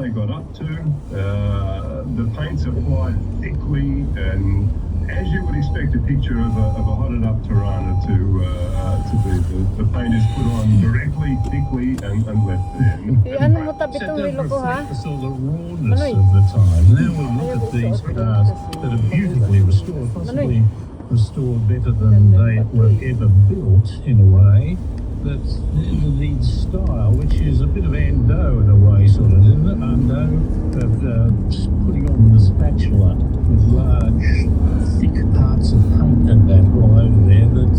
they got up to. The paints applied thickly, and as you would expect a picture of a hotted up Tirana to be, the paint is put on directly, thickly, and left there. Ano mo tabi itong relo ko ha? The rawness of the time. Now we look at these cars that are beautifully restored, possibly restored better than they were ever built in a way that needs style, which is a bit of endo in a way, sort of, isn't it? Endo of putting on the spatula with large, thick parts of paint and that all over there. That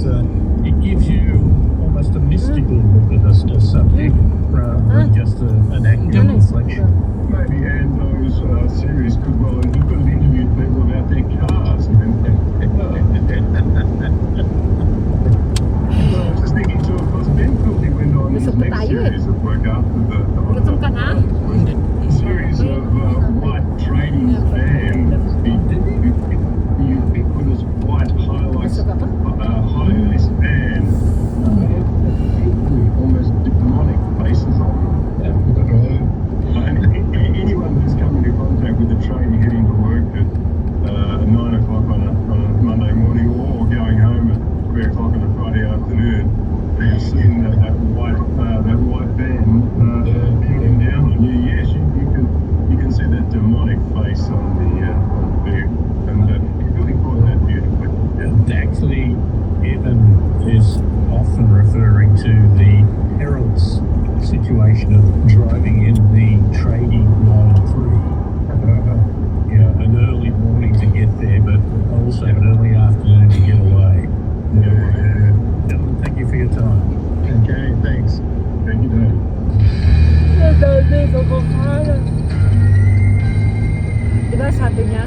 it gives you almost a mystical look at a subject rather than just an accurate reflection. Maybe Ando's series could have interviewed people about their cars. Well, I was just thinking too, of course, Ben Cooley went on his next series of work after the Gutom ka na? series of white trading vans. The ubiquitous white Hilux high-ace van. Almost demonic faces on them. Anyone who's come into contact with a train heading to work at 9 o'clock on a Monday morning, or going home at 3 o'clock on a Friday afternoon, they've seen that white van heading down on you. Yes, you can see that demonic face on the vehicle, and you really caught that beautifully. And actually, Evan is often referring to the Herald's situation of driving in the trading Line 3. An early morning to get there, but also an early afternoon to get away. Gentlemen, thank you for your time. Okay, thanks. Thank you, Dave. Diba sabi niya?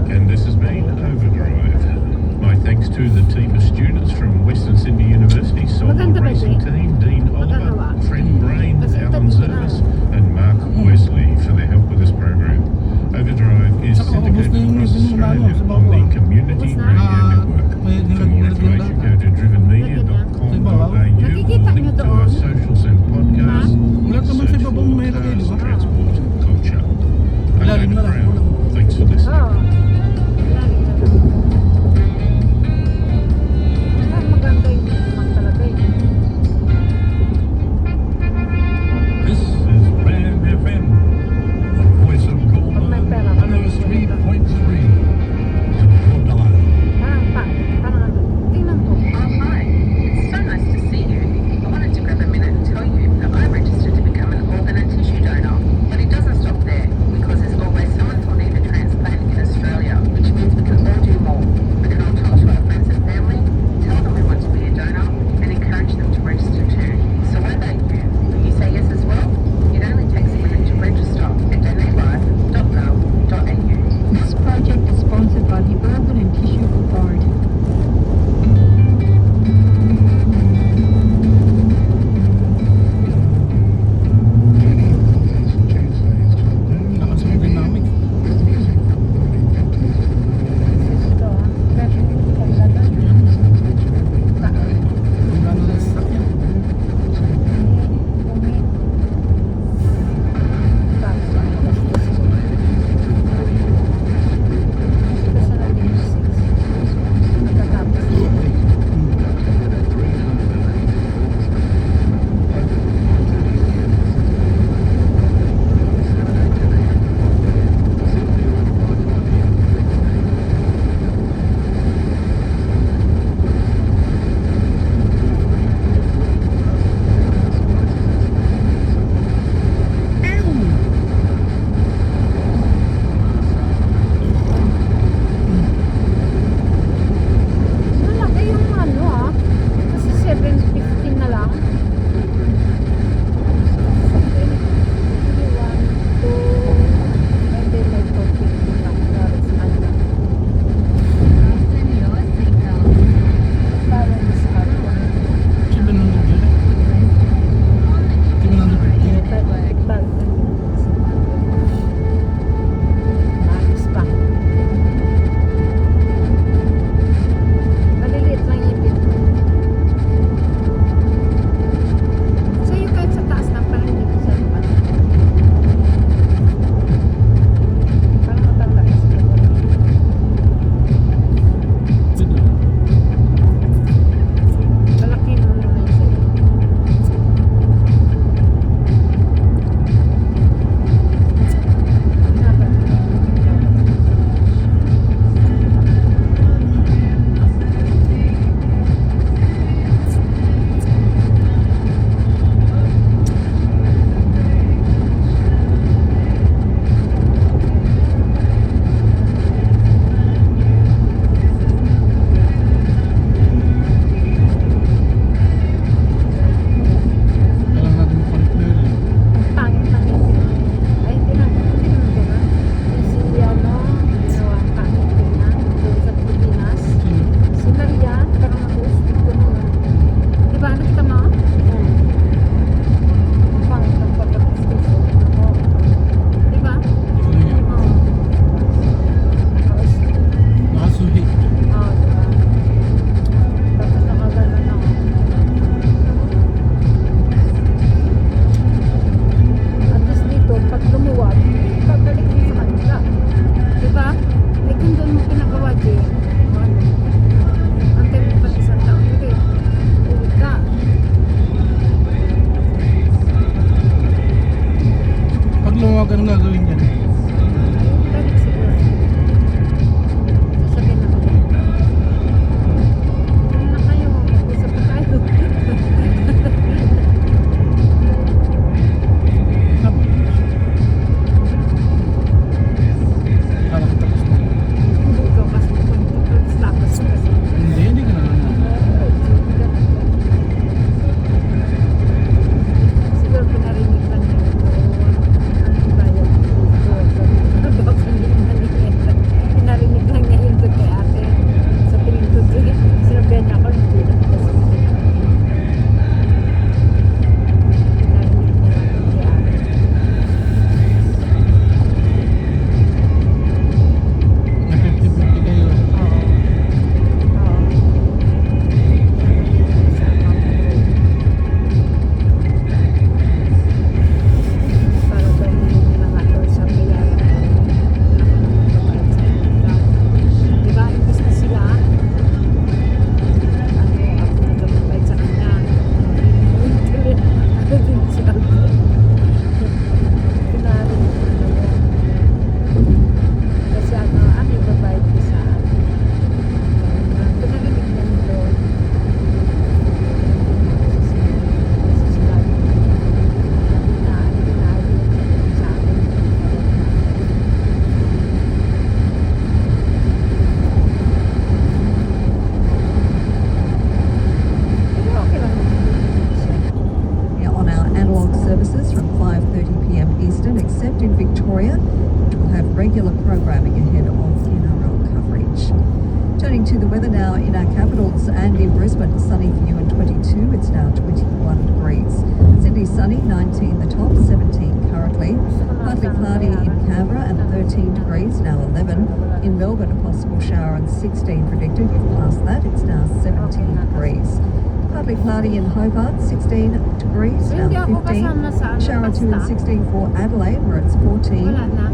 And this has been Overdrive. My thanks to the team of students from Western Sydney University, Solar Racing Team, Dean Oliver, Fred Brain, Alan Zervis, and Mark Wesley for their help with this program. Overdrive is syndicated across Australia on the Community Radio Network. For more information, go to drivenmedia.com.au or link to our socials and podcasts. Search for Cars Transport Culture. I'm David Brown. Thanks for listening. Maganda yung naman talaga eh. This is Ram FM, the voice of Gold, 103.3. Parang ano, tingnan ko. Oh, hi. It's so nice to see you. services from 5:30 p.m. Eastern, except in Victoria, which will have regular programming ahead of NRL coverage. Turning to the weather now in our capitals and in Brisbane, sunny for you in 22, it's now 21 degrees. Sydney sunny, 19 the top, 17 currently. Partly cloudy in Canberra and 13 degrees, now 11. In Melbourne, a possible shower and 16 predicted. You've passed that, it's now 17 degrees. Partly cloudy in Hobart, 16 degrees, now 15. Shower 2 and 16 for Adelaide, where it's 14.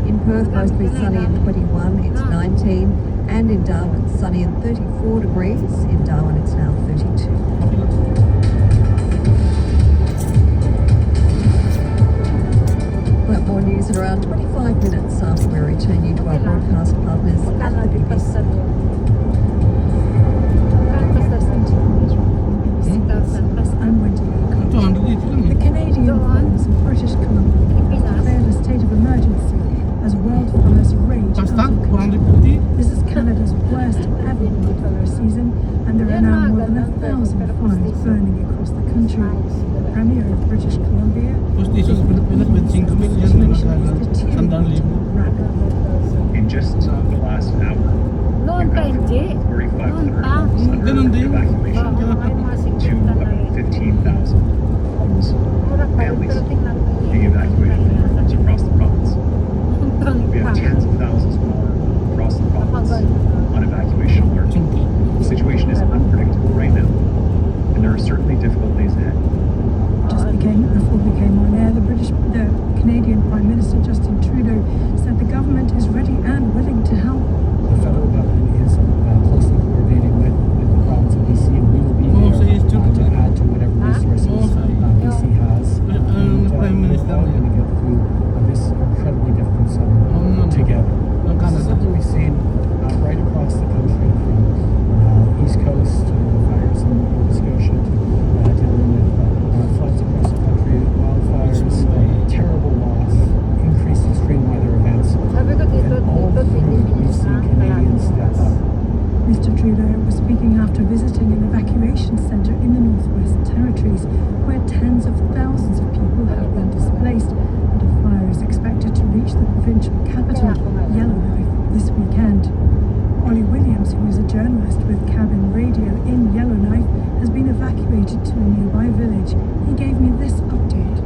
In Perth, mostly sunny and 21, it's 19. And in Darwin, sunny and 34 degrees. In Darwin, it's now 32. We'll have more news in around 25 minutes after we return you to our broadcast partners at the BBC. I'm Wendy Lee. The Canadian Province of British Columbia declared a state of emergency as wildfires rage out of the country. This is Canada's worst ever wildfire season, and there are now more than 1,000 fires burning across the country. The Premier of British Columbia the situation is deteriorating rapidly. In just the last hour, Noon pa hindi. 4,500 pa. homes under evacuation Oo, ay mga to sinutan na about rin. 15,000 homes, Mura pa rin, families pero tingnan mo yun. being evacuated from their homes across the province. Ang We have pangit. tens of thousands more across the province Kapag on evacuation alert. The situation is unpredictable right now, and there are certainly difficult days ahead. Before we came on air, the Canadian Prime Minister Justin Trudeau said the government is ready and willing to help. The federal government is closely coordinating with the province of BC, and we will be there to add to whatever resources BC has. And we're all going to get through this incredibly difficult summer together. This is something we've seen right across the country, from East Coast fires in Nova Scotia to dealing with floods across the country, wildfires, terrible loss, increased extreme weather events. Sabi ko dito, And all dito, through, pwede we've seen Canadians step up. Mr. Trudeau was speaking after visiting an evacuation centre in the Northwest Territories, where tens of thousands of people have been displaced, and a fire is expected to reach the provincial capital, Yellowknife, this weekend. Ollie Williams, who is a journalist with Cabin Radio in Yellowknife, has been evacuated to a nearby village. He gave me this update.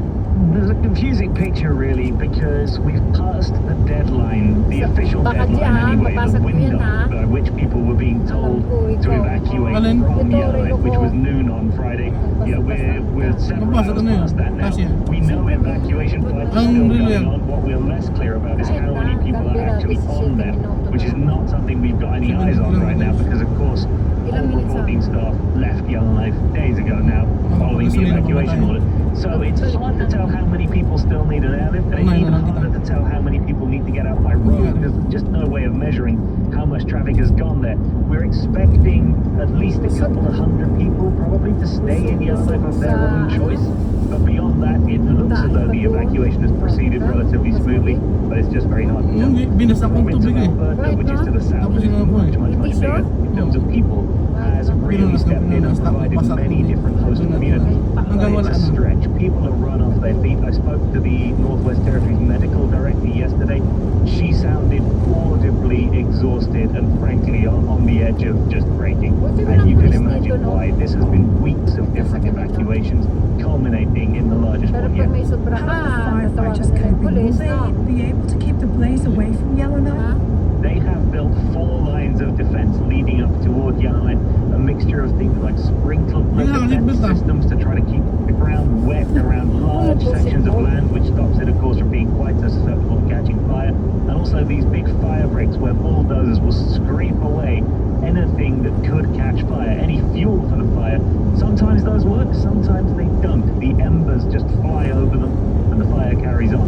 There's a confusing picture, really, because we've passed the deadline, the official Baka deadline diyan, anyway, the babasag ko yan, window ha? by which people were being told Alam ko, to ikaw. evacuate Alin? from Ito, Yellowknife, Rico which ko. was noon on Friday. Yeah, we're several Babasag hours na yun. past that now. Kasi, We know evacuation flights are Ang still real going yan. on. What we're less clear about is Kahit how many na, people are Canberra, actually it's on them, 7 minutos which is na. not something we've got any eyes on right now, because of course all Ilang minutes reporting lang? staff left Yellowknife days ago now, following the gasolina evacuation pumatay. order. So it's hard to tell how many people still need an airlift, and it's Kumain even na lang harder kita. to tell how many people need to get out by road. There's just no way of measuring how much traffic has gone there. We're expecting at least a couple of hundred people probably to stay in Yellowknife of their own choice. But beyond that, it looks as though the evacuation has proceeded relatively smoothly, but it's just very hard to tell. hindi, binasak The kong province of tubig eh. Alberta, which is to the south, Tapos is yun ako eh. much bigger in terms of people, has really stepped in and provided many different host communities. Hanggang But wala it's a na. stretch. People have run off their feet. I spoke to the Northwest Territories medical director yesterday. She sounded audibly exhausted and frankly on the edge of just breaking. And you can imagine why. This has been weeks of different evacuations, culminating in the largest Pero one pag yet. may sobra How ka, are the firefighters tatawagan na ng coping? Will pulis, they no? be able to keep the blaze away from Ha? Yellowknife? They have built 4 lines of defense leading up toward Yellowknife, a mixture of things like sprinkled Yeah, defense yeah. systems to try to keep the ground wet around large sections of land, which stops it, of course, from being quite so susceptible to catching fire, and also these big fire breaks where bulldozers will scrape away anything that could catch fire, any fuel for the fire. Sometimes those work, sometimes they don't. The embers just fly over them and the fire carries on.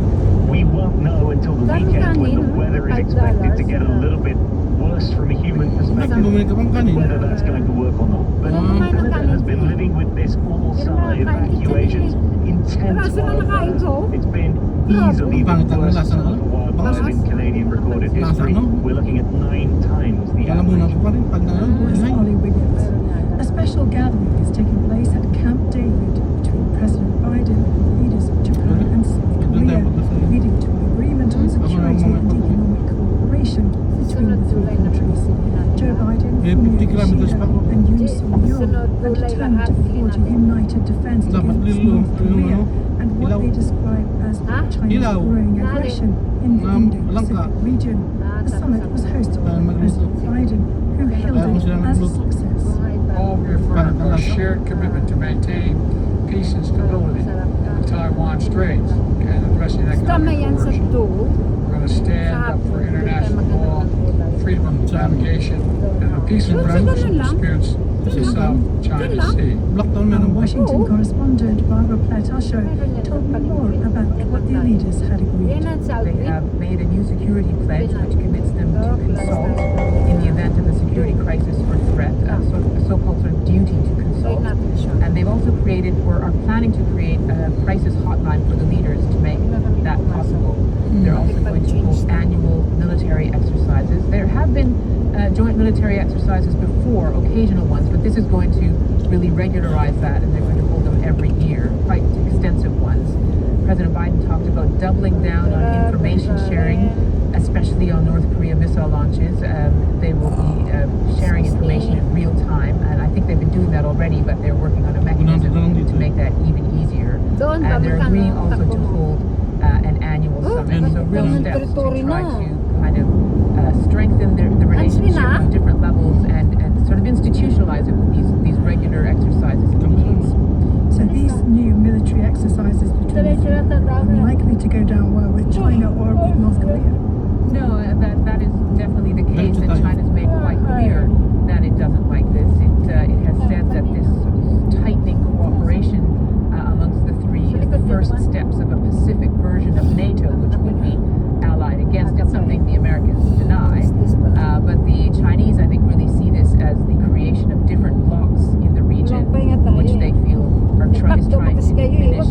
We won't know until the weekend when the weather is expected to get a little bit worse from a human perspective, Bumili ka pang kanin. whether that's going to work or not. But Canada has been living with this all summer, evacuations, intense wildfires. It's been easily the Pangit ang worst lasa summer ng for wildfires in Canadian recorded history. no? We're looking at 9 times the Alam mo na average. ko pa rin pag na Was Ay, Ollie Williams. A special gathering is taking place at Camp David between President Biden and leaders of Japan coordinated defense Dapat against dulu, North Korea dulu, and what ilaw. they describe as Huh? China's Ilaw. growing aggression in the Langka. Indo-Pacific region. The summit was hosted by President Biden, who hailed it as a success. All reaffirmed our shared commitment to maintain peace and stability in the Taiwan Straits and addressing Tama economic yan sa coercion. do. We're going to stand up for international law, freedom of navigation, and a peaceful Yun, resolution ganun lang. disputes in the South China lang. Sea. Blacktown Our meron ba? Washington Oo. correspondent Barbara Platasho told me more about what the leaders had agreed. Yan ang Saudi. They have made a new security pledge which commits them to consult in the event of a security crisis or threat, a so-called sort of duty to consult. And they've also created or are planning to create a crisis hotline for the leaders to make that possible. They're also going to hold annual military exercises. There have been joint military exercises before, occasional ones, but this is going to really regularize that, and they're going to hold them every year, quite extensive ones. President Biden talked about doubling down on information sharing, especially on North Korea missile launches. They will be sharing information in real time, and I think they've been doing that already, but they're working on a mechanism to make that even easier. Doon, And they're babalik agreeing ka, also to takbo mo. hold an annual summit. So real ganun steps to teritoryo try na. to kind of strengthen the relationship na? on different levels and sort of institutionalize it with these regular exercises and meetings. So these new military exercises between the three are unlikely to go down well with China or with North Korea. No, that is definitely the case, and China's made quite clear that it doesn't like this. It has said that this tightening cooperation amongst the three is the first steps of a Pacific version of NATO, which would be allied against. It's something the Americans deny, but the Chinese, I think, really see this as the creation of different blocs in the region, which they feel is trying to diminish